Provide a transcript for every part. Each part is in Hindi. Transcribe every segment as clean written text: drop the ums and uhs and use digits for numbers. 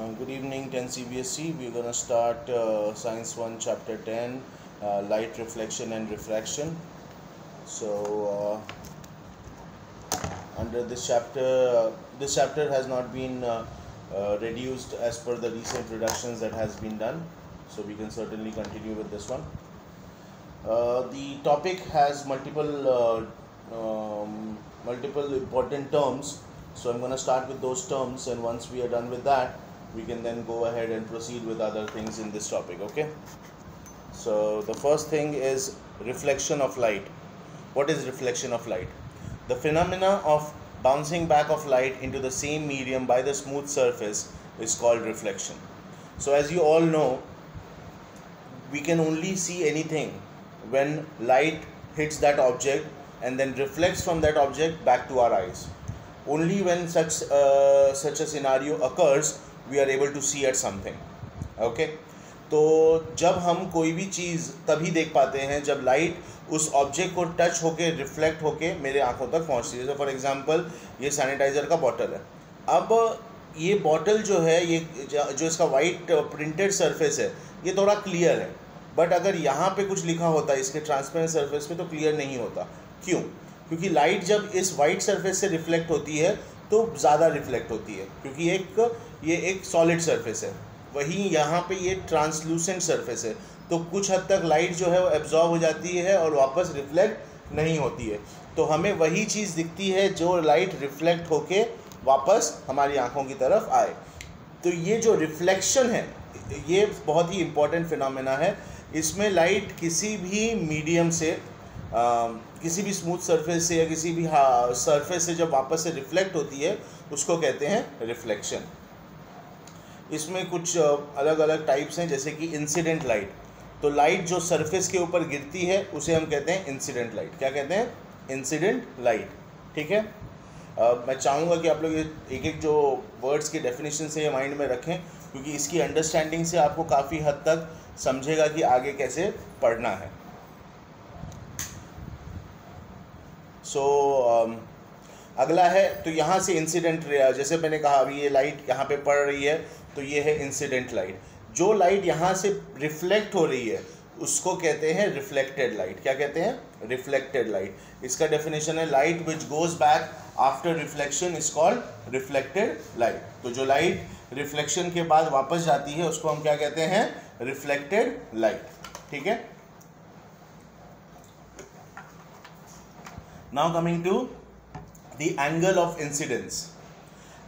Good evening, 10 CBSC. We're going to start Science 1, Chapter 10, Light Reflection and Refraction. So, under this chapter has not been reduced as per the recent reductions that has been done. So, we can certainly continue with this one. The topic has multiple important terms. So, I'm going to start with those terms, and once we are done with that, we can then go ahead and proceed with other things in this topic. Okay, so the first thing is reflection of light. What is reflection of light? The phenomena of bouncing back of light into the same medium by the smooth surface is called reflection. So as you all know, we can only see anything when light hits that object and then reflects from that object back to our eyes. Only when such a scenario occurs, we are able to see at something. Okay, तो जब हम कोई भी चीज़ तभी देख पाते हैं जब लाइट उस ऑब्जेक्ट को टच होके रिफ्लेक्ट होके मेरे आंखों तक पहुंचती है. जैसे फॉर एग्जांपल ये सैनिटाइज़र का बॉटल है. अब ये बॉटल जो है, ये जो इसका वाइट प्रिंटेड सरफेस है, ये थोड़ा क्लियर है, बट अगर यहाँ पे कुछ लिखा होता है इसके ट्रांसपेरेंट सरफेस पे तो क्लियर नहीं होता. क्यों? क्योंकि लाइट जब इस वाइट सरफेस से रिफ्लेक्ट होती है तो ज़्यादा रिफ्लेक्ट होती है, क्योंकि ये एक सॉलिड सरफेस है. वहीं यहाँ पे ये ट्रांसलूसेंट सरफेस है, तो कुछ हद तक लाइट जो है वो एब्जॉर्ब हो जाती है और वापस रिफ्लेक्ट नहीं होती है. तो हमें वही चीज़ दिखती है जो लाइट रिफ्लेक्ट होके वापस हमारी आँखों की तरफ आए. तो ये जो रिफ्लेक्शन है, ये बहुत ही इम्पोर्टेंट फिनोमेना है. इसमें लाइट किसी भी मीडियम से किसी भी स्मूथ सरफेस से या किसी भी सरफेस से जब वापस से रिफ्लेक्ट होती है, उसको कहते हैं रिफ्लेक्शन. इसमें कुछ अलग अलग टाइप्स हैं, जैसे कि इंसिडेंट लाइट. तो लाइट जो सरफेस के ऊपर गिरती है उसे हम कहते हैं इंसिडेंट लाइट. क्या कहते हैं? Incident light. ठीक है. मैं चाहूँगा कि आप लोग ये एक एक जो वर्ड्स की डेफिनेशन से ये माइंड में रखें, क्योंकि इसकी अंडरस्टैंडिंग से आपको काफ़ी हद तक समझेगा कि आगे कैसे पढ़ना है. सो अगला है, तो यहाँ से इंसिडेंट रे, जैसे मैंने कहा अभी ये लाइट यहाँ पे पड़ रही है, तो ये है इंसिडेंट लाइट. जो लाइट यहाँ से रिफ्लेक्ट हो रही है उसको कहते हैं रिफ्लेक्टेड लाइट. क्या कहते हैं? Reflected light. इसका डेफिनेशन है light which goes back after reflection is called reflected light. तो जो लाइट रिफ्लेक्शन के बाद वापस जाती है उसको हम क्या कहते हैं? Reflected light. ठीक है. Now coming to the angle of incidence.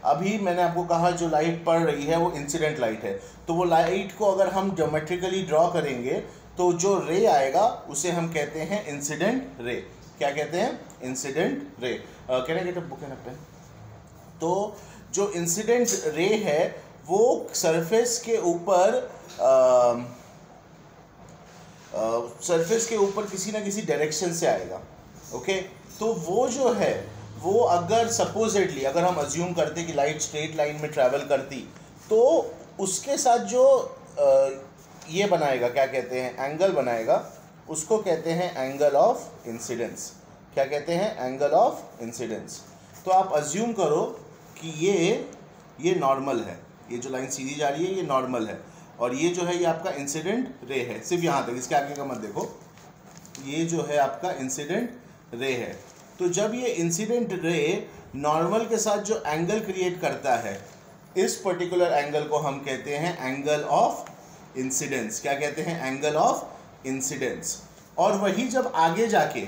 अभी मैंने आपको कहा जो लाइट पड़ रही है वो इंसिडेंट लाइट है. तो वो लाइट को अगर हम ज्योमेट्रिकली ड्रॉ करेंगे तो जो रे आएगा उसे हम कहते हैं इंसिडेंट रे. क्या कहते हैं? Incident ray. Can I get a book and a pen? तो जो इंसिडेंट रे है वो सरफेस के ऊपर किसी ना किसी डायरेक्शन से आएगा. ओके, तो वो जो है वो अगर सपोजिटली अगर हम अज्यूम करते कि लाइट स्ट्रेट लाइन में ट्रैवल करती, तो उसके साथ जो ये बनाएगा, क्या कहते हैं? एंगल बनाएगा, उसको कहते हैं एंगल ऑफ इंसिडेंस. क्या कहते हैं? Angle of incidence. तो आप अज्यूम करो कि ये नॉर्मल है, ये जो लाइन सीधी जा रही है ये नॉर्मल है, और ये जो है ये आपका इंसिडेंट रे है. सिर्फ यहाँ तक, इसके आगे का मत देखो. ये जो है आपका इंसिडेंट रे है. तो जब ये इंसिडेंट रे नॉर्मल के साथ जो एंगल क्रिएट करता है, इस पर्टिकुलर एंगल को हम कहते हैं एंगल ऑफ इंसिडेंस. क्या कहते हैं? Angle of incidence. और वही जब आगे जाके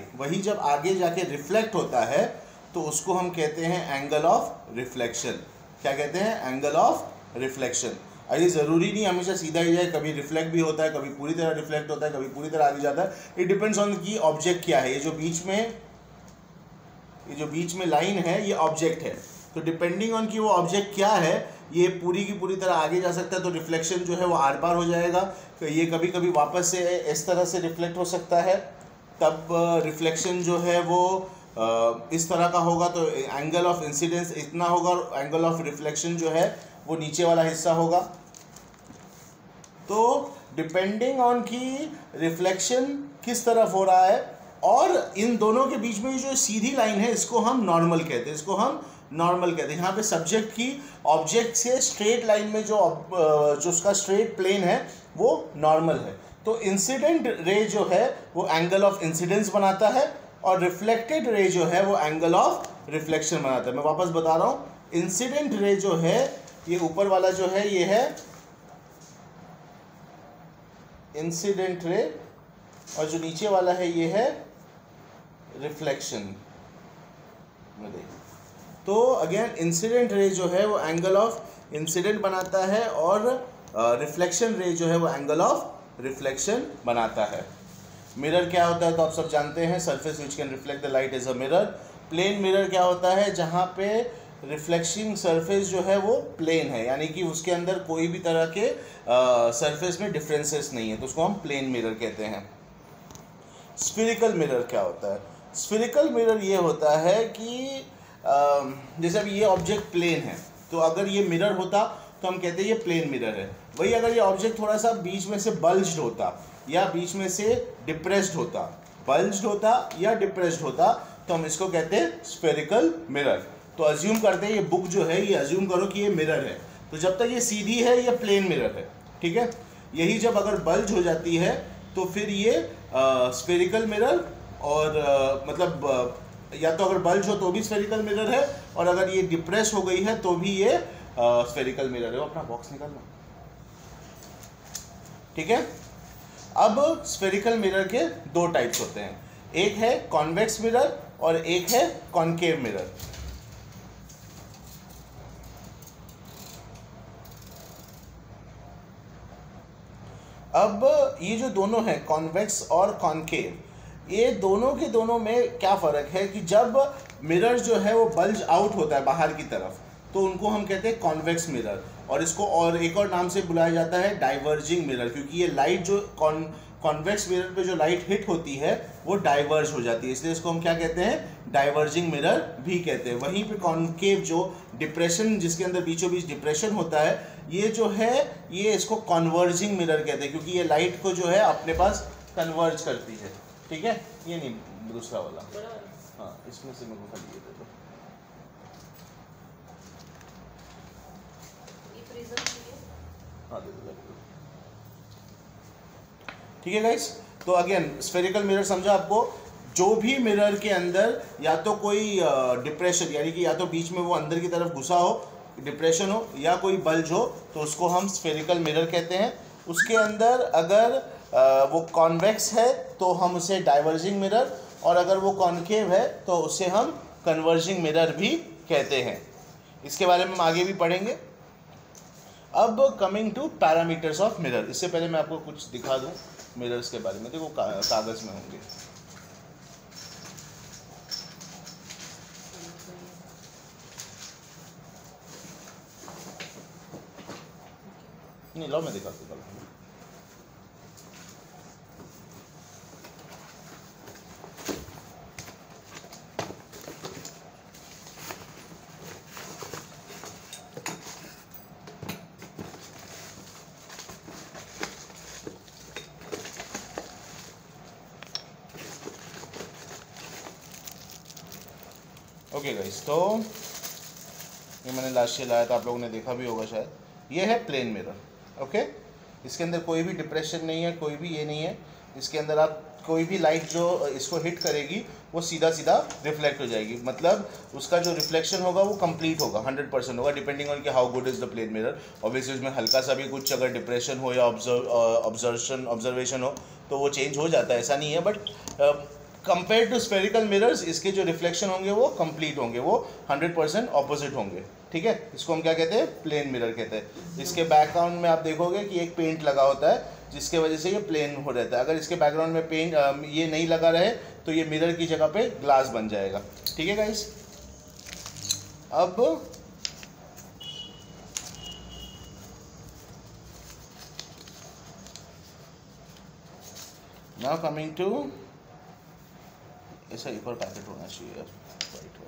रिफ्लेक्ट होता है तो उसको हम कहते हैं एंगल ऑफ रिफ्लेक्शन. क्या कहते हैं? Angle of reflection. अरे ज़रूरी नहीं हमेशा सीधा ही जाए, कभी रिफ्लेक्ट भी होता है, कभी पूरी तरह रिफ्लेक्ट होता है, कभी पूरी तरह आगे जाता है. इट डिपेंड्स ऑन कि ऑब्जेक्ट क्या है. ये जो बीच में लाइन है ये ऑब्जेक्ट है. तो डिपेंडिंग ऑन कि वो ऑब्जेक्ट क्या है, ये पूरी की पूरी तरह आगे जा सकता है, तो रिफ्लेक्शन जो है वो आर पार हो जाएगा. तो ये कभी कभी वापस से इस तरह से रिफ्लेक्ट हो सकता है, तब रिफ्लेक्शन जो है वो इस तरह का होगा, तो एंगल ऑफ इंसिडेंस इतना होगा, और एंगल ऑफ रिफ्लेक्शन जो है वो नीचे वाला हिस्सा होगा. तो डिपेंडिंग ऑन कि रिफ्लेक्शन किस तरफ हो रहा है, और इन दोनों के बीच में जो सीधी लाइन है इसको हम नॉर्मल कहते हैं, इसको हम नॉर्मल कहते हैं। यहाँ पे सब्जेक्ट की ऑब्जेक्ट से स्ट्रेट लाइन में जो उसका स्ट्रेट प्लेन है वो नॉर्मल है। तो इंसिडेंट रे जो है वो एंगल ऑफ इंसिडेंस बनाता है और रिफ्लेक्टेड रे जो है वो एंगल ऑफ रिफ्लेक्शन बनाता है। मैं वापस बता रहा हूँ, इंसिडेंट रे जो है ये ऊपर वाला जो है ये है इंसिडेंट रे और जो नीचे वाला है ये है रिफ्लेक्शन में देखिए। तो अगेन इंसिडेंट रे जो है वो एंगल ऑफ इंसिडेंट बनाता है और रिफ्लेक्शन रे जो है वो एंगल ऑफ रिफ्लेक्शन बनाता है। मिरर क्या होता है तो आप सब जानते हैं, surface which can reflect the light is a mirror. Plane mirror क्या होता है, जहाँ पे रिफ्लेक्शिंग सरफेस जो है वो प्लेन है, यानी कि उसके अंदर कोई भी तरह के सरफेस में डिफरेंसेस नहीं है, तो उसको हम प्लेन मिरर कहते हैं। स्फेरिकल मिरर क्या होता है, स्फेरिकल मिरर ये होता है कि जैसे अब ये ऑब्जेक्ट प्लेन है तो अगर ये मिरर होता तो हम कहते हैं ये प्लेन मिरर है। वही अगर ये ऑब्जेक्ट थोड़ा सा बीच में से बल्ज्ड होता या बीच में से डिप्रेस्ड होता, बल्ज्ड होता या डिप्रेस्ड होता, तो हम इसको कहते हैं स्फेरिकल मिरर। तो अज्यूम करते हैं ये बुक जो है, ये अज्यूम करो कि ये मिरर है, तो जब तक ये सीधी है ये प्लेन मिरर है, ठीक है। यही जब अगर बल्ज हो जाती है तो फिर ये स्फेरिकल मिरर और मतलब या तो अगर बल्ज हो तो भी स्फेरिकल मिरर है और अगर ये डिप्रेस हो गई है तो भी ये स्फेरिकल मिरर है। वो अपना बॉक्स निकालना, ठीक है। अब स्फेरिकल मिरर के दो टाइप्स होते हैं, एक है कॉन्वेक्स मिरर और एक है कॉनकेव मिरर। अब ये जो दोनों हैं कॉन्वेक्स और कॉनकेव, ये दोनों के दोनों में क्या फ़र्क है कि जब मिरर जो है वो बल्ज आउट होता है बाहर की तरफ तो उनको हम कहते हैं कॉन्वेक्स मिरर, और इसको और एक और नाम से बुलाया जाता है डाइवर्जिंग मिरर, क्योंकि ये लाइट जो कॉन्वेक्स मिरर पे जो लाइट हिट होती है वो डाइवर्ज हो जाती है, इसलिए इसको हम क्या कहते हैं, डाइवर्जिंग मिरर भी कहते हैं। वहीं पे कॉनकेव जो डिप्रेशन, जिसके अंदर बीचों बीच डिप्रेशन होता है, ये जो है ये इसको कन्वर्जिंग मिरर कहते हैं, क्योंकि ये लाइट को जो है अपने पास कन्वर्ज करती है, ठीक है। ये नहीं, दूसरा वाला, हाँ इसमें से मेरे को खाली ये दे दो। हाँ दे दो, ठीक है गाइस। तो अगेन स्फेरिकल मिरर समझा आपको, जो भी मिरर के अंदर या तो कोई डिप्रेशन, यानी कि या तो बीच में वो अंदर की तरफ घुसा हो, डिप्रेशन हो, या कोई बल्ज हो, तो उसको हम स्फेरिकल मिरर कहते हैं। उसके अंदर अगर वो कॉन्वेक्स है तो हम उसे डाइवर्जिंग मिरर, और अगर वो कॉनकेव है तो उसे हम कन्वर्जिंग मिरर भी कहते हैं। इसके बारे में हम आगे भी पढ़ेंगे। अब coming two parameters of mirror, इससे पहले मैं आपको कुछ दिखा दूं मिरर्स के बारे में। देखो कागज़ में होंगे, नहीं लो मैं दिखा दूँ। ओके गाइस, तो ये मैंने लास्ट ईयर लाया था, आप लोगों ने देखा भी होगा शायद। ये है प्लेन मिरर, ओके। इसके अंदर कोई भी डिप्रेशन नहीं है, कोई भी ये नहीं है। इसके अंदर आप कोई भी लाइट जो इसको हिट करेगी वो सीधा सीधा रिफ्लेक्ट हो जाएगी, मतलब उसका जो रिफ्लेक्शन होगा वो कंप्लीट होगा, 100% होगा, डिपेंडिंग ऑन कि how good is the plane mirror. Obviously उसमें हल्का सा भी कुछ अगर डिप्रेशन हो या ऑब्जर्वेशन हो तो वो चेंज हो जाता है, ऐसा नहीं है। But compare to spherical mirrors इसके जो रिफ्लेक्शन होंगे वो कंप्लीट होंगे, वो 100% ऑपोजिट होंगे, ठीक है। इसको हम क्या कहते हैं, प्लेन मिरर कहते हैं। इसके बैकग्राउंड में आप देखोगे कि एक पेंट लगा होता है जिसके वजह से ये प्लेन हो रहता है। अगर इसके बैकग्राउंड में पेंट ये नहीं लगा रहे तो ये मिरर की जगह पे ग्लास बन जाएगा, ठीक है गाइस। अब नाउ कमिंग टू, ऐसा एक और पैकेट होना चाहिए यार, वाइट हो।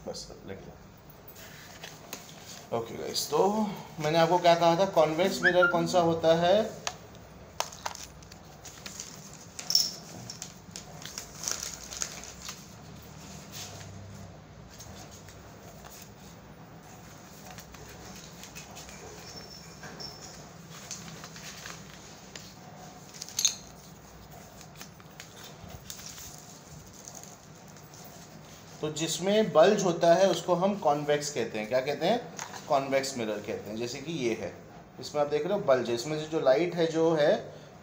बस लग गया। ओके गाइस, तो मैंने आपको क्या कहा था, कॉन्वेक्स मिरर कौन सा होता है, तो जिसमें बल्ज होता है उसको हम कॉन्वेक्स कहते हैं। क्या कहते हैं? कॉन्वेक्स मिरर कहते हैं। जैसे कि ये है, इसमें आप देख रहे हो बल्ज है, इसमें से जो लाइट है जो है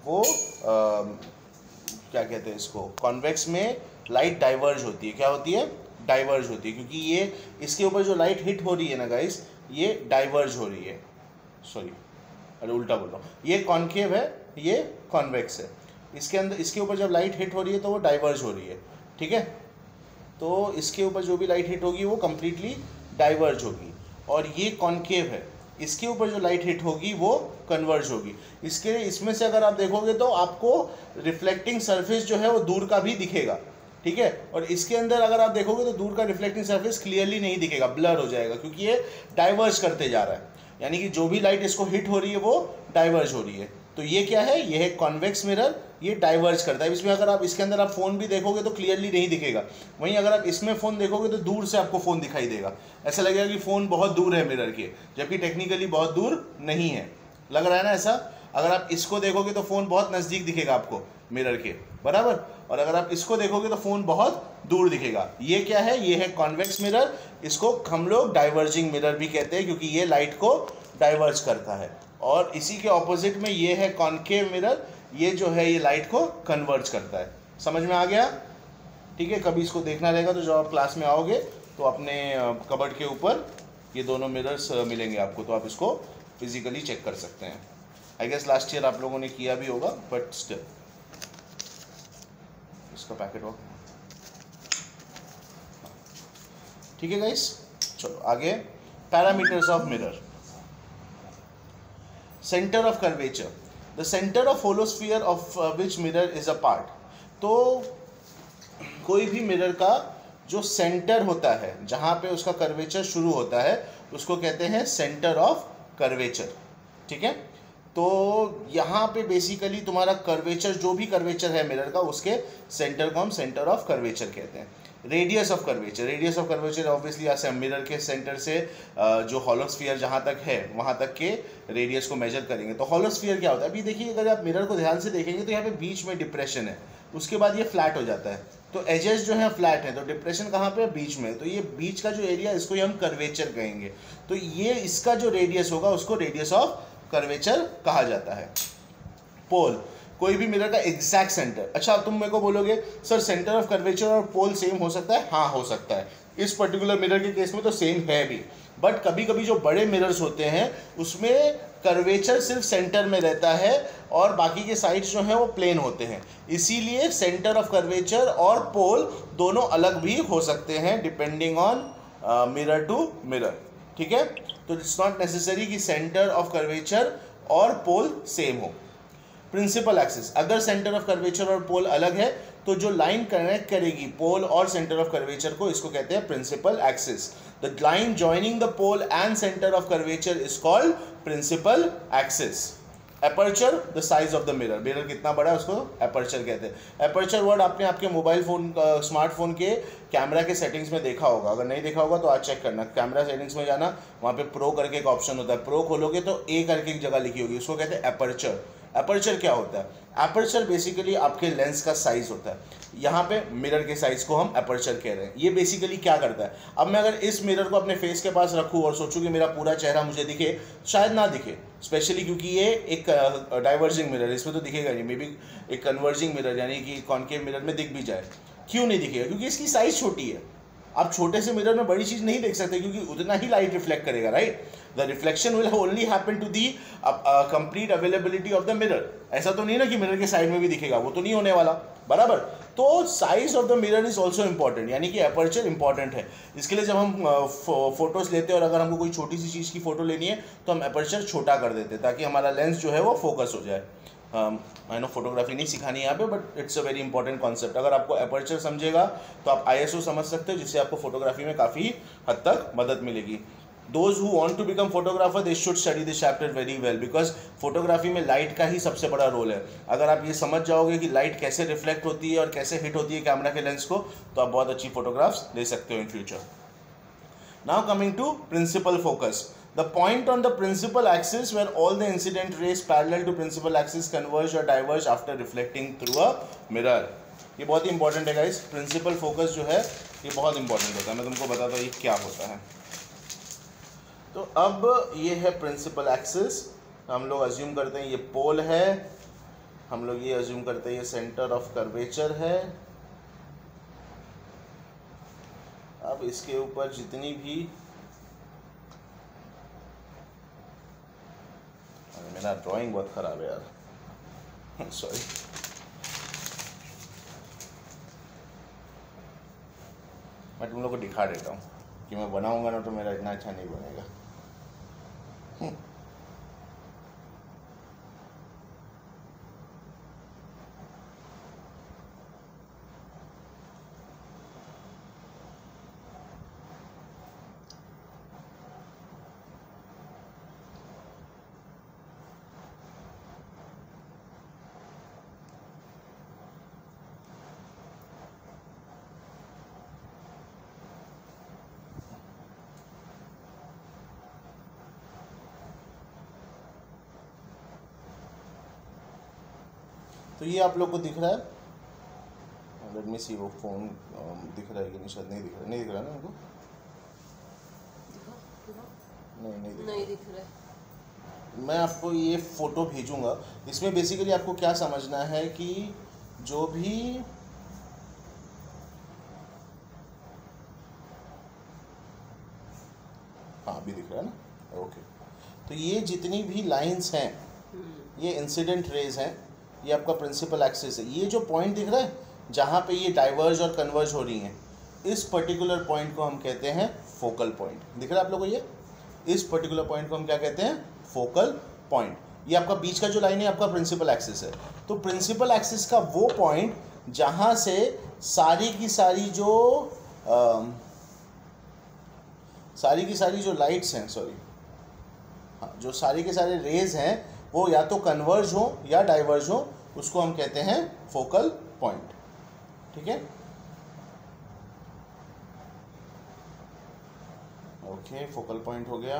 वो क्या कहते हैं इसको, कॉन्वेक्स में लाइट डाइवर्ज होती है। क्या होती है? डाइवर्ज होती है, क्योंकि ये इसके ऊपर जो लाइट हिट हो रही है ना गाइस, ये डाइवर्ज हो रही है। सॉरी, अरे उल्टा बोल रहा हूँ, ये कॉन्केव है, ये कॉन्वेक्स है। इसके अंदर, इसके ऊपर जब लाइट हिट हो रही है तो वो डाइवर्ज हो रही है, ठीक है। तो इसके ऊपर जो भी लाइट हिट होगी वो कम्प्लीटली डाइवर्ज होगी, और ये कॉन्केव है, इसके ऊपर जो लाइट हिट होगी वो कन्वर्ज होगी। इसमें से अगर आप देखोगे तो आपको रिफ्लेक्टिंग सरफेस जो है वो दूर का भी दिखेगा, ठीक है। और इसके अंदर अगर आप देखोगे तो दूर का रिफ्लेक्टिंग सरफेस क्लियरली नहीं दिखेगा, ब्लर हो जाएगा, क्योंकि ये डाइवर्ज करते जा रहा है। यानी कि जो भी लाइट इसको हिट हो रही है वो डाइवर्ज हो रही है। तो ये क्या है? ये है कॉन्वेक्स मिरर, ये डाइवर्ज करता है। इसमें अगर आप इसके अंदर आप फ़ोन भी देखोगे तो क्लियरली नहीं दिखेगा, वहीं अगर आप इसमें फ़ोन देखोगे तो दूर से आपको फ़ोन दिखाई देगा। ऐसा लगेगा कि फ़ोन बहुत दूर है मिरर के, जबकि टेक्निकली बहुत दूर नहीं है। लग रहा है ना ऐसा? अगर आप इसको देखोगे तो फ़ोन बहुत नज़दीक दिखेगा आपको मिरर के, बराबर। और अगर आप इसको देखोगे तो फ़ोन बहुत दूर दिखेगा। ये क्या है? ये है कॉन्वेक्स मिरर। इसको हम लोग डाइवर्जिंग मिरर भी कहते हैं, क्योंकि ये लाइट को डाइवर्ज करता है। और इसी के ऑपोजिट में ये है कॉन्केव मिरर, ये जो है ये लाइट को कन्वर्ज करता है। समझ में आ गया? ठीक है। कभी इसको देखना रहेगा तो जब आप क्लास में आओगे तो अपने कबर्ड के ऊपर ये दोनों मिरर्स मिलेंगे आपको, तो आप इसको फिजिकली चेक कर सकते हैं। आई गेस लास्ट ईयर आप लोगों ने किया भी होगा, बट स्टिल इसका पैकेट वर्क, ठीक है गाइस। चलो आगे, parameters of mirror. Centre of curvature, the centre of hollow sphere of which mirror is a part. तो कोई भी मिरर का जो सेंटर होता है, जहाँ पे उसका कर्वेचर शुरू होता है, उसको कहते हैं सेंटर ऑफ कर्वेचर, ठीक है। तो यहाँ पे बेसिकली तुम्हारा कर्वेचर, जो भी कर्वेचर है मिरर का, उसके सेंटर को हम सेंटर ऑफ कर्वेचर कहते हैं। Radius of curvature, radius of curvature obviously ऐसे मिरर के सेंटर से जो हॉलोस्फीयर जहाँ तक है वहाँ तक के रेडियस को मेजर करेंगे। तो हॉलोस्फीयर क्या होता है? अभी देखिए, अगर आप मिरर को ध्यान से देखेंगे तो यहाँ पे बीच में डिप्रेशन है, उसके बाद ये फ्लैट हो जाता है। तो एजेस जो है फ्लैट है, तो डिप्रेशन कहाँ पे? बीच में। तो ये बीच का जो एरिया, इसको हम कर्वेचर कहेंगे। तो ये इसका जो रेडियस होगा उसको रेडियस ऑफ कर्वेचर कहा जाता है। पोल, कोई भी मिरर का एग्जैक्ट सेंटर। अच्छा, तुम मेरे को बोलोगे सर सेंटर ऑफ कर्वेचर और पोल सेम हो सकता है? हाँ, हो सकता है। इस पर्टिकुलर मिरर के केस में तो सेम है भी, बट कभी कभी जो बड़े मिरर्स होते हैं उसमें कर्वेचर सिर्फ सेंटर में रहता है और बाकी के साइड्स जो हैं वो प्लेन होते हैं। इसीलिए सेंटर ऑफ कर्वेचर और पोल दोनों अलग भी हो सकते हैं depending on mirror to mirror, ठीक है। तो इट्स नॉट नेसेसरी कि सेंटर ऑफ कर्वेचर और पोल सेम हो। प्रिंसिपल एक्सिस, अगर सेंटर ऑफ कर्वेचर और पोल अलग है तो जो लाइन कनेक्ट करेगी पोल और सेंटर ऑफ कर्वेचर को, इसको कहते हैं principal axis. The line joining the pole and centre of curvature is called principal axis. Aperture, the size of the mirror, mirror कितना बड़ा है उसको एपर्चर कहते हैं। एपर्चर वर्ड आपने आपके मोबाइल फोन, स्मार्टफोन के कैमरा के सेटिंग्स में देखा होगा। अगर नहीं देखा होगा तो आज चेक करना, कैमरा सेटिंग्स में जाना, वहाँ पे प्रो करके एक ऑप्शन होता है। प्रो खोलोगे तो ए करके एक जगह लिखी होगी, उसको कहते हैं एपर्चर। एपर्चर क्या होता है? एपर्चर बेसिकली आपके लेंस का साइज होता है। यहाँ पे मिरर के साइज को हम एपर्चर कह रहे हैं। ये बेसिकली क्या करता है? अब मैं अगर इस मिरर को अपने फेस के पास रखूँ और सोचूं कि मेरा पूरा चेहरा मुझे दिखे, शायद ना दिखे, स्पेशली क्योंकि ये एक डाइवर्जिंग मिरर है, इसमें तो दिखेगा नहीं। मे बी एक कन्वर्जिंग मिरर यानी कि कॉन्केव मिरर में दिख भी जाए। क्यों नहीं दिखेगा? क्योंकि इसकी साइज छोटी है। आप छोटे से मिरर में बड़ी चीज़ नहीं देख सकते, क्योंकि उतना ही लाइट रिफ्लेक्ट करेगा, right. The reflection will only happen to the complete availability of the mirror. ऐसा तो नहीं ना कि मिरर के साइड में भी दिखेगा, वो तो नहीं होने वाला, बराबर। तो size of the mirror is also important, यानी कि एपर्चर इंपॉर्टेंट है। इसके लिए जब हम फोटोज लेते हैं और अगर हमको कोई छोटी सी चीज़ की फोटो लेनी है तो हम एपर्चर छोटा कर देते हैं ताकि हमारा लेंस जो है वो फोकस हो जाए। आई नो फोटोग्राफी नहीं सिखानी है यहाँ पे, but it's a very important concept. अगर आपको एपर्चर समझेगा तो आप ISO समझ सकते हो, जिससे आपको फोटोग्राफी में काफ़ी हद तक मदद मिलेगी। Those who want to become photographer, they should study this chapter very well, because photography में लाइट का ही सबसे बड़ा रोल है। अगर आप ये समझ जाओगे कि लाइट कैसे रिफ्लेक्ट होती है और कैसे हिट होती है कैमरा के लेंस को, तो आप बहुत अच्छी फोटोग्राफ्स ले सकते हो in future. Now coming to principal focus, the point on the principal axis where all the incident rays parallel to principal axis converge or diverge after reflecting through a mirror। ये बहुत ही इंपॉर्टेंट है गाइस, प्रिंसिपल फोकस जो है ये बहुत इंपॉर्टेंट होता है। मैं तुमको बताता हूँ ये क्या होता है। तो अब ये है प्रिंसिपल एक्सिस, हम लोग अज्यूम करते हैं ये पोल है, हम लोग ये अज्यूम करते हैं ये सेंटर ऑफ कर्वेचर है। अब इसके ऊपर जितनी भी, मेरा ड्राइंग बहुत ख़राब है यार सॉरी। मैं तुम लोग को दिखा देता हूँ कि मैं बनाऊंगा ना तो मेरा इतना अच्छा नहीं बनेगा। तो ये आप लोग को दिख रहा है, लेट मी सी वो फोन दिख रहा है कि नहीं, शायद नहीं दिख रहा, नहीं दिख रहा ना उनको, नहीं दिख रहा है। मैं आपको ये फ़ोटो भेजूंगा। इसमें बेसिकली आपको क्या समझना है कि जो भी हाँ अभी दिख रहा है ना, ओके। तो ये जितनी भी लाइंस हैं ये इंसिडेंट रेज हैं, ये आपका प्रिंसिपल एक्सिस है। ये जो पॉइंट दिख रहा है जहाँ पे ये डाइवर्ज और कन्वर्ज हो रही हैं, इस पर्टिकुलर पॉइंट को हम कहते हैं फोकल पॉइंट। दिख रहा है आप लोगों को ये, इस पर्टिकुलर पॉइंट को हम क्या कहते हैं, फोकल पॉइंट। ये आपका बीच का जो लाइन है आपका प्रिंसिपल एक्सिस है। तो प्रिंसिपल एक्सिस का वो पॉइंट जहाँ से सारी की सारी जो लाइट्स हैं, सॉरी हाँ, जो सारी के सारे रेज हैं वो या तो कन्वर्ज हो या डाइवर्ज हो, उसको हम कहते हैं फोकल पॉइंट। ठीक है, ओके, फोकल पॉइंट हो गया।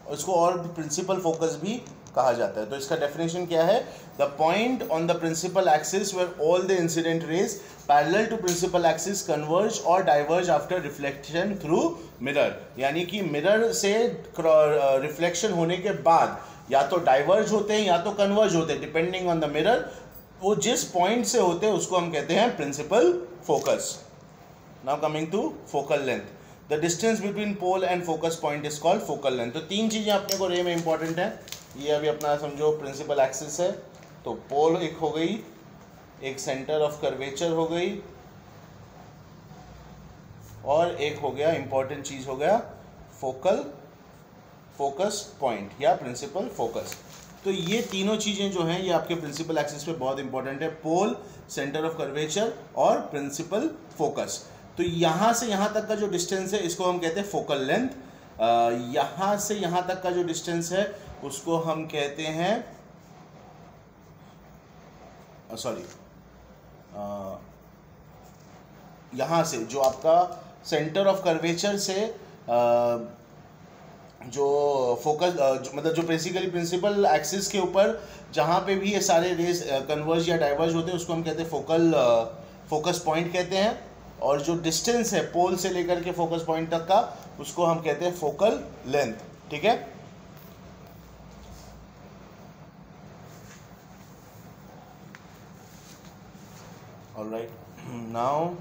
और इसको और प्रिंसिपल फोकस भी कहा जाता है। तो इसका डेफिनेशन क्या है, the point on the principal axis where all the incident rays parallel to principal axis converge और diverge after reflection through mirror. यानी कि मिरर से रिफ्लेक्शन होने के बाद या तो डाइवर्ज होते हैं या तो कन्वर्ज होते हैं, डिपेंडिंग ऑन द मिरर। वो जिस पॉइंट से होते हैं उसको हम कहते हैं principal focus. Now coming to focal length, the distance between pole and focus point is called focal length. तो तीन चीज़ें अपने को रे में इंपॉर्टेंट है। ये अभी अपना समझो प्रिंसिपल एक्सिस है, तो पोल एक हो गई, एक सेंटर ऑफ कर्वेचर हो गई, और एक हो गया इंपॉर्टेंट चीज हो गया फोकस पॉइंट या प्रिंसिपल फोकस। तो ये तीनों चीजें जो हैं ये आपके प्रिंसिपल एक्सिस पे बहुत इंपॉर्टेंट है, पोल, सेंटर ऑफ कर्वेचर और प्रिंसिपल फोकस। तो यहाँ से यहाँ तक का जो डिस्टेंस है इसको हम कहते हैं फोकल लेंथ। यहाँ से यहाँ तक का जो डिस्टेंस है उसको हम कहते हैं सॉरी यहाँ से जो आपका सेंटर ऑफ कर्वेचर से जो फोकस मतलब जो बेसिकली प्रिंसिपल एक्सिस के ऊपर जहाँ पे भी ये सारे रेज कन्वर्ज या डाइवर्ज होते हैं उसको हम कहते हैं फोकस पॉइंट कहते हैं। और जो डिस्टेंस है पोल से लेकर के फोकस पॉइंट तक का उसको हम कहते हैं फोकल लेंथ। ठीक है, all right, now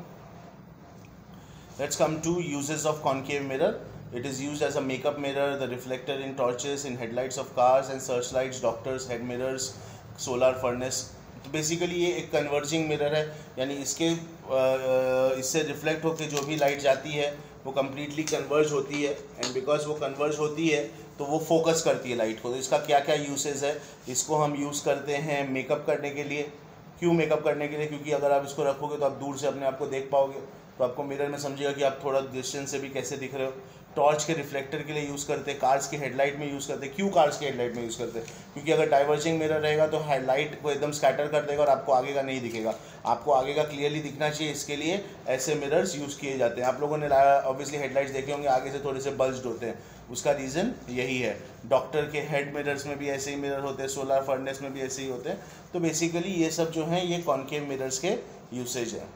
let's come to uses of concave mirror. It is used as a makeup mirror, the reflector in torches, in headlights of cars and searchlights, doctors, head mirrors, solar furnace. तो बेसिकली ये एक कन्वर्जिंग मिरर है, यानी इससे रिफ्लेक्ट होकर जो भी लाइट जाती है वो कम्प्लीटली कन्वर्ज होती है, एंड बिकॉज वो कन्वर्ज होती है तो वो फोकस करती है लाइट को। तो इसका क्या क्या यूसेज है, इसको हम यूज़ करते हैं मेकअप करने के लिए। क्यों मेकअप करने के लिए, क्योंकि अगर आप इसको रखोगे तो आप दूर से अपने आप को देख पाओगे, तो आपको मिरर में समझिएगा कि आप थोड़ा डिस्टेंस से भी कैसे दिख रहे हो। टॉर्च के रिफ्लेक्टर के लिए यूज़ करते हैं, कार्स के हेडलाइट में यूज़ करते हैं। क्यों कार्स के हेडलाइट में यूज़ करते हैं, क्योंकि अगर डाइवर्जिंग मिरर रहेगा तो हेडलाइट को एकदम स्कैटर कर देगा और आपको आगे का नहीं दिखेगा, आपको आगे का क्लियरली दिखना चाहिए, इसके लिए ऐसे मिरर्स यूज़ किए जाते हैं। आप लोगों ने ऑब्वियसली हेडलाइट्स देखे होंगे, आगे से थोड़े से बल्ज्ड होते हैं, उसका रीज़न यही है। डॉक्टर के हेड मिरर्स में भी ऐसे ही मिरर होते हैं, सोलर फर्नेस में भी ऐसे ही होते हैं। तो बेसिकली ये सब जो हैं ये कॉनकेव मिरर्स के यूसेज हैं।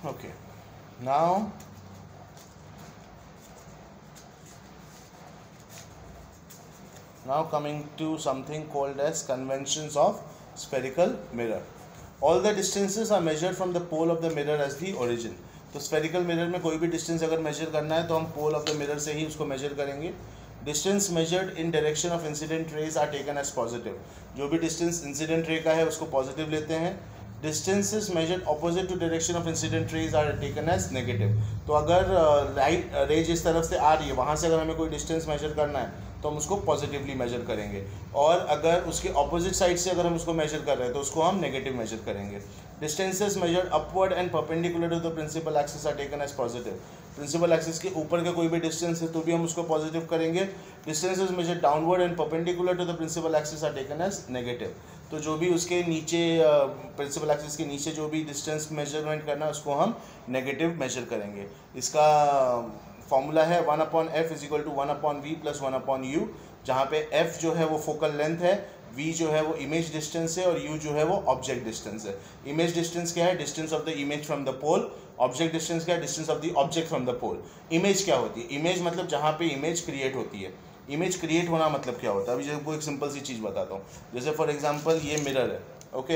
Okay, now coming to something called as conventions of spherical mirror. All the distances are measured from the pole of the mirror as the origin. तो spherical mirror में कोई भी distance अगर measure करना है तो हम pole of the mirror से ही उसको measure करेंगे। Distance measured in direction of incident rays are taken as positive. जो भी distance incident ray का है उसको positive लेते हैं। Distances measured opposite to direction of incident rays are taken as negative. तो अगर लाइट रे जिस तरफ से आ रही है वहाँ से अगर हमें कोई डिस्टेंस मेजर करना है तो हम उसको पॉजिटिवली मेजर करेंगे, और अगर उसके ऑपोजिट साइड से अगर हम उसको मेजर कर रहे हैं तो उसको हम नेगेटिव मेजर करेंगे। Distances measured upward and perpendicular to the principal axis are taken as positive. Principal axis के ऊपर का कोई भी डिस्टेंस है तो भी हम उसको पॉजिटिव करेंगे। Distances measured downward and perpendicular to the principal axis are taken as negative. तो जो भी उसके नीचे प्रिंसिपल एक्सिस के नीचे जो भी डिस्टेंस मेजरमेंट करना है उसको हम नेगेटिव मेजर करेंगे। इसका फॉर्मूला है 1/f = 1/v + 1/u, जहाँ पे f जो है वो फोकल लेंथ है, v जो है वो इमेज डिस्टेंस है और u जो है वो ऑब्जेक्ट डिस्टेंस है। इमेज डिस्टेंस क्या है? Distance of the image from the pole. Object distance क्या है? Distance of the object from the pole. Image क्या होती है? इमेज मतलब जहाँ पे इमेज क्रिएट होती है। इमेज क्रिएट होना मतलब क्या होता है? अभी आपको एक सिंपल सी चीज़ बताता हूँ। जैसे फॉर एग्जांपल ये मिरर है, ओके।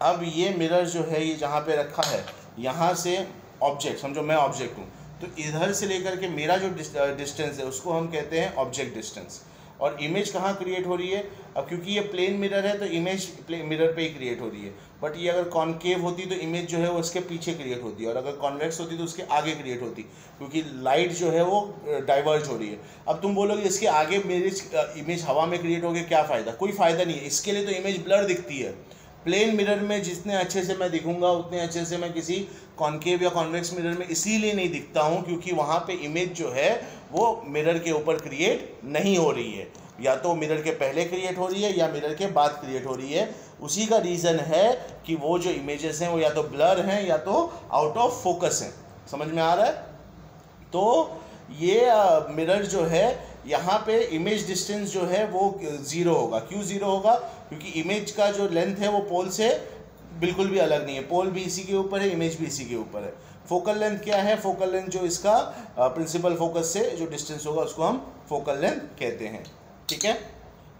अब ये मिरर जो है ये जहाँ पे रखा है, यहाँ से ऑब्जेक्ट, समझो मैं ऑब्जेक्ट हूँ, तो इधर से लेकर के मेरा जो डिस्टेंस है उसको हम कहते हैं ऑब्जेक्ट डिस्टेंस। और इमेज कहाँ क्रिएट हो रही है? अब क्योंकि ये प्लेन मिरर है तो इमेज मिरर पे ही क्रिएट हो रही है, बट ये अगर कॉनकेव होती तो इमेज जो है वो उसके पीछे क्रिएट होती है, और अगर कॉन्वेक्स होती तो उसके आगे क्रिएट होती, क्योंकि लाइट जो है वो डाइवर्ज हो रही है। अब तुम बोलोगे इसके आगे मेरी इमेज हवा में क्रिएट हो गई, क्या फ़ायदा? कोई फ़ायदा नहीं है। इसके लिए तो इमेज ब्लर दिखती है। प्लेन मिरर में जितने अच्छे से मैं दिखूंगा उतने अच्छे से मैं किसी कॉनकेव या कॉन्वेक्स मिरर में इसीलिए नहीं दिखता हूँ क्योंकि वहाँ पे इमेज जो है वो मिरर के ऊपर क्रिएट नहीं हो रही है, या तो मिरर के पहले क्रिएट हो रही है या मिरर के बाद क्रिएट हो रही है। उसी का रीज़न है कि वो जो इमेजेस हैं वो या तो ब्लर हैं या तो आउट ऑफ फोकस हैं। समझ में आ रहा है? तो ये मिरर जो है यहाँ पे इमेज डिस्टेंस जो है वो 0 होगा। क्यों 0 होगा? क्योंकि इमेज का जो लेंथ है वो पोल से बिल्कुल भी अलग नहीं है। पोल भी इसी के ऊपर है, इमेज भी इसी के ऊपर है। फोकल लेंथ क्या है? फोकल लेंथ जो इसका प्रिंसिपल फोकस से जो डिस्टेंस होगा उसको हम फोकल लेंथ कहते हैं। ठीक है।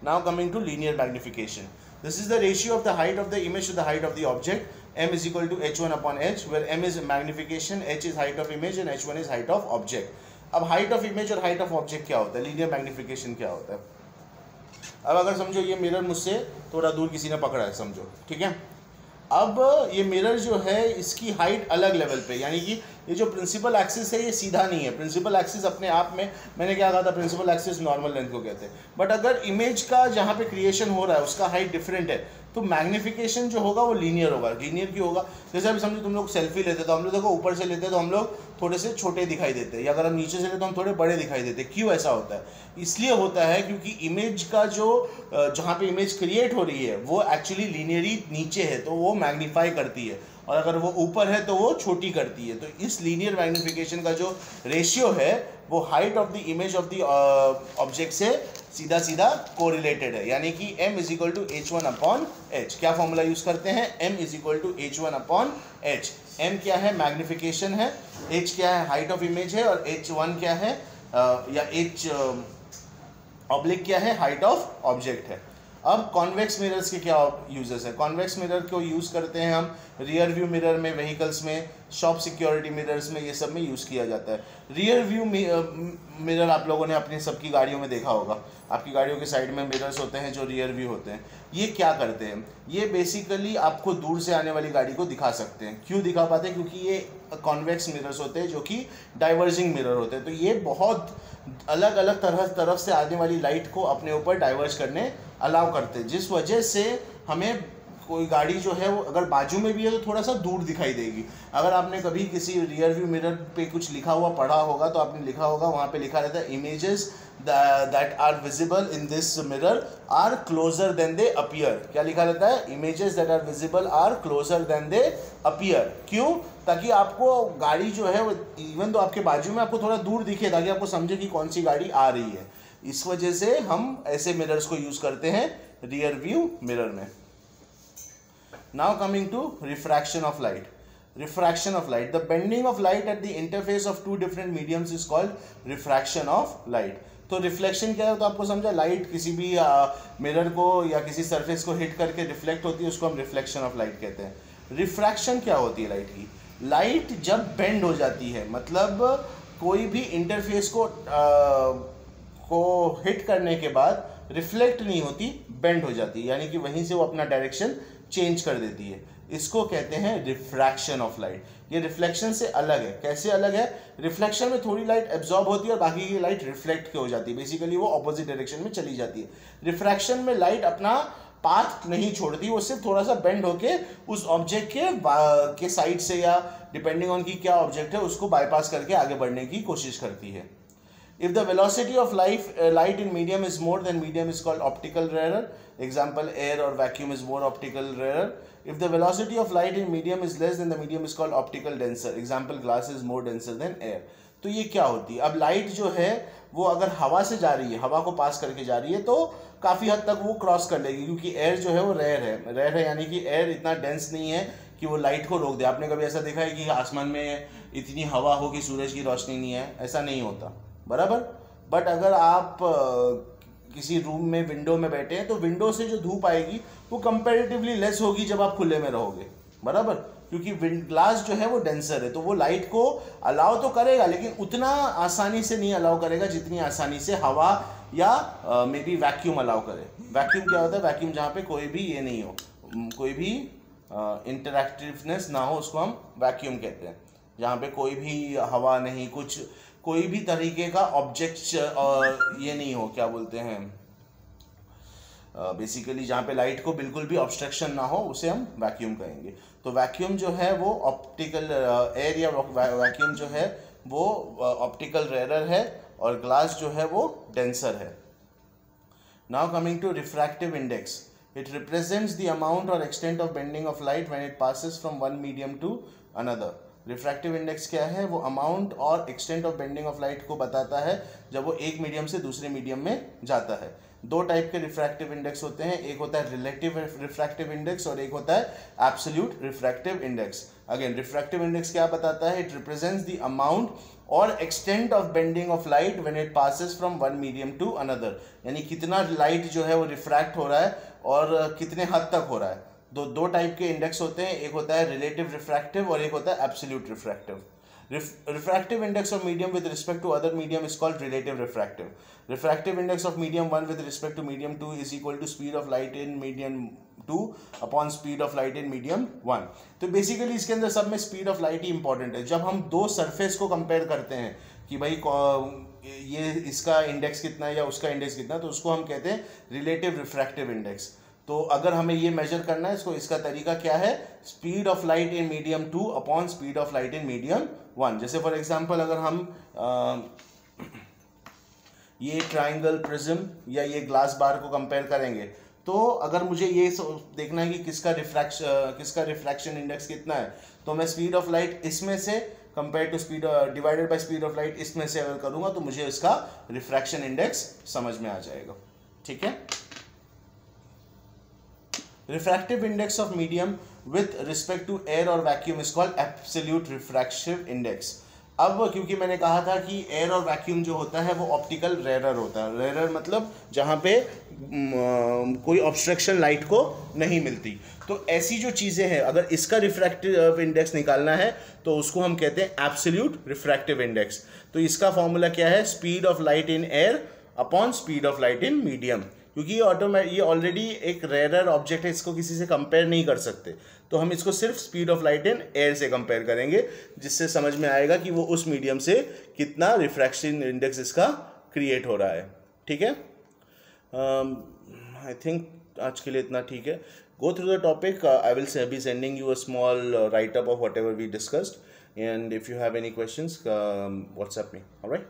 Now coming to linear magnification. This is the ratio of the height of the image to the height of the object. m is equal to h1/h, where m is magnification, h is height of image and h1 is height of object. अब हाइट ऑफ इमेज और हाइट ऑफ ऑब्जेक्ट क्या होता है? लीनियर मैग्निफिकेशन क्या होता है? अब अगर समझो ये मिरर मुझसे थोड़ा दूर किसी ने पकड़ा है, समझो, ठीक है। अब ये मिरर जो है इसकी हाइट अलग लेवल पे, यानी कि ये जो प्रिंसिपल एक्सिस है ये सीधा नहीं है। प्रिंसिपल एक्सिस अपने आप में, मैंने क्या कहा था, प्रिंसिपल एक्सिस नॉर्मल लेंथ को कहते हैं। बट अगर इमेज का जहाँ पे क्रिएशन हो रहा है उसका हाइट डिफरेंट है तो मैग्निफिकेशन जो होगा वो लीनियर होगा। लीनियर क्यों होगा? जैसे अभी समझो तुम लोग सेल्फी लेते तो हम लोग देखो ऊपर से लेते तो हम लोग थोड़े से छोटे दिखाई देते हैं, या अगर हम नीचे से लेते तो हम थोड़े बड़े दिखाई देते हैं। क्यों ऐसा होता है? इसलिए होता है क्योंकि इमेज का जो जहाँ पे इमेज क्रिएट हो रही है वो एक्चुअली लीनियरली नीचे है तो वो मैग्नीफाई करती है, और अगर वो ऊपर है तो वो छोटी करती है। तो इस लीनियर मैग्निफिकेशन का जो रेशियो है वो height of the image of the object से सीधा सीधा कोरिलेटेड है, यानी कि m is equal to h1/h। क्या फॉर्मूला यूज करते हैं? m is equal to h1/h। m क्या है? मैग्निफिकेशन है, h क्या है? हाइट ऑफ इमेज है, और h1 क्या है या h ऑब्लिक क्या है? हाइट ऑफ ऑब्जेक्ट है। अब कॉन्वेक्स मिरर्स के क्या यूजेस है? कॉन्वेक्स मिरर को यूज़ करते हैं हम रियर व्यू मिरर में, व्हीकल्स में, शॉप सिक्योरिटी मिरर्स में, ये सब में यूज़ किया जाता है। रियर व्यू मिरर आप लोगों ने अपनी सबकी गाड़ियों में देखा होगा। आपकी गाड़ियों के साइड में मिरर्स होते हैं जो रियर व्यू होते हैं। ये क्या करते हैं? ये बेसिकली आपको दूर से आने वाली गाड़ी को दिखा सकते हैं। क्यों दिखा पाते हैं? क्योंकि ये कॉन्वेक्स मिरर्स होते हैं जो कि डाइवर्जिंग मिरर होते हैं। तो ये बहुत अलग अलग तरफ से आने वाली लाइट को अपने ऊपर डाइवर्ज करने अलाउ करते हैं, जिस वजह से हमें कोई गाड़ी जो है वो अगर बाजू में भी है तो थोड़ा सा दूर दिखाई देगी। अगर आपने कभी किसी रियर व्यू मिरर पे कुछ लिखा हुआ पढ़ा होगा तो आपने लिखा होगा, वहाँ पे लिखा रहता है images that are visible in this mirror are closer than they appear. क्या लिखा रहता है? Images that are visible are closer than they appear. क्यों? ताकि आपको गाड़ी जो है वो इवन तो आपके बाजू में आपको थोड़ा दूर दिखे, ताकि आपको समझे कि कौन सी गाड़ी आ रही है। इस वजह से हम ऐसे मिरर्स को यूज करते हैं रियर व्यू मिरर में। Now coming to refraction of light. Refraction of light. The bending of light at the interface of two different mediums is called refraction of light. तो रिफ्लेक्शन क्या है? तो आपको समझा, लाइट किसी भी मिरर को या किसी सरफेस को हिट करके रिफ्लेक्ट होती है, उसको हम रिफ्लेक्शन ऑफ लाइट कहते हैं। रिफ्रैक्शन क्या होती है लाइट की? लाइट जब बेंड हो जाती है, मतलब कोई भी इंटरफेस को हिट करने के बाद रिफ्लेक्ट नहीं होती, बेंड हो जाती है, यानी कि वहीं से वो अपना डायरेक्शन चेंज कर देती है। इसको कहते हैं रिफ्रैक्शन ऑफ लाइट। ये रिफ्लेक्शन से अलग है। कैसे अलग है? रिफ्लेक्शन में थोड़ी लाइट एब्जॉर्ब होती है और बाकी की लाइट रिफ्लेक्ट के हो जाती है, बेसिकली वो ऑपोजिट डायरेक्शन में चली जाती है। रिफ्रैक्शन में लाइट अपना पाथ नहीं छोड़ती, वो सिर्फ थोड़ा सा बेंड होके उस ऑब्जेक्ट के साइड से या डिपेंडिंग ऑन की क्या ऑब्जेक्ट है उसको बाईपास करके आगे बढ़ने की कोशिश करती है। If the velocity of light in medium is more, then medium is called optical rarer. Example, air or vacuum is more optical rarer. If the velocity of light in medium is less, then the medium is called optical denser. Example, glass is more denser than air. तो ये क्या होती है? अब लाइट जो है वो अगर हवा से जा रही है, हवा को पास करके जा रही है, तो काफ़ी हद तक वो क्रॉस कर लेगी, क्योंकि एयर जो है वो रेयर है, यानी कि एयर इतना डेंस नहीं है कि वो लाइट को रोक दे। आपने कभी ऐसा देखा है कि आसमान में इतनी हवा हो कि सूरज की रोशनी नहीं है? ऐसा नहीं होता, बराबर। बट अगर आप किसी रूम में विंडो में बैठे हैं तो विंडो से जो धूप आएगी वो कंपैरेटिवली लेस होगी जब आप खुले में रहोगे, बराबर, क्योंकि ग्लास जो है वो डेंसर है, तो वो लाइट को अलाउ तो करेगा लेकिन उतना आसानी से नहीं अलाउ करेगा जितनी आसानी से हवा या मे बी वैक्यूम अलाउ करे। वैक्यूम क्या होता है? वैक्यूम जहाँ पे कोई भी ये नहीं हो, कोई भी इंटरैक्टिवनेस ना हो, उसको हम वैक्यूम कहते हैं। जहाँ पे कोई भी हवा नहीं, कुछ कोई भी तरीके का ऑब्जेक्ट ये नहीं हो, क्या बोलते हैं, बेसिकली जहाँ पे लाइट को बिल्कुल भी ऑब्स्ट्रक्शन ना हो, उसे हम वैक्यूम कहेंगे। तो वैक्यूम जो है वो ऑप्टिकल एयर या वैक्यूम जो है वो ऑप्टिकल रेयर है और ग्लास जो है वो डेंसर है। Now coming to refractive index, it represents the amount और extent of bending of light when it passes from one medium to another. Refractive index क्या है? वो अमाउंट और extent of bending of light को बताता है जब वो एक मीडियम से दूसरे मीडियम में जाता है। दो टाइप के रिफ्रैक्टिव इंडेक्स होते हैं, एक होता है रिलेटिव रिफ्रैक्टिव इंडेक्स और एक होता है absolute refractive index. Again, refractive index क्या बताता है? इट रिप्रेजेंट्स द अमाउंट और extent of bending of light when it passes from one medium to another, यानी कितना लाइट जो है वो रिफ्रैक्ट हो रहा है और कितने हद तक हो रहा है। दो टाइप के इंडेक्स होते हैं, एक होता है रिलेटिव रिफ्रैक्टिव और एक होता है absolute refractive. Refractive index of medium with respect to other medium is called relative refractive. Refractive index of medium 1 with respect to medium 2 is equal to speed of light in medium 2 upon speed of light in medium 1. तो बेसिकली इसके अंदर सब में speed of light he important है। जब हम दो सरफेस को कंपेयर करते हैं कि भाई ये इसका इंडेक्स कितना है या उसका इंडेक्स कितना, तो उसको हम कहते हैं रिलेटिव रिफ्रैक्टिव इंडेक्स। तो अगर हमें ये मेजर करना है इसका तरीका क्या है? Speed of light in medium 2 upon speed of light in medium 1। जैसे फॉर एग्जांपल अगर हम ये ट्राइंगल प्रिज्म या ये ग्लास बार को कंपेयर करेंगे, तो अगर मुझे ये देखना है कि किसका रिफ्रैक्शन इंडेक्स कितना है, तो मैं स्पीड ऑफ लाइट इसमें से compare to speed divided by speed of light इसमें से अगर करूंगा तो मुझे इसका रिफ्रैक्शन इंडेक्स समझ में आ जाएगा। ठीक है। Refractive index of medium with respect to air or vacuum is called absolute refractive index. अब क्योंकि मैंने कहा था कि एयर और वैक्यूम जो होता है वो ऑप्टिकल रेयर होता है। रेयर मतलब जहाँ पे कोई ऑब्स्ट्रक्शन लाइट को नहीं मिलती। तो ऐसी जो चीज़ें हैं, अगर इसका रिफ्रैक्टिव इंडेक्स निकालना है तो उसको हम कहते हैं एब्सोल्यूट रिफ्रैक्टिव इंडेक्स। तो इसका फॉर्मूला क्या है? Speed of light in air upon speed of light in medium. क्योंकि ये ऑलरेडी एक रेयर ऑब्जेक्ट है, इसको किसी से कंपेयर नहीं कर सकते, तो हम इसको सिर्फ speed of light in air से कंपेयर करेंगे, जिससे समझ में आएगा कि वो उस मीडियम से कितना रिफ्रैक्शन इंडेक्स इसका क्रिएट हो रहा है। ठीक है। आई थिंक आज के लिए इतना ठीक है। Go through the topic. I will be sending you a small write up of whatever we discussed. And if you have any questions, WhatsApp me. All right.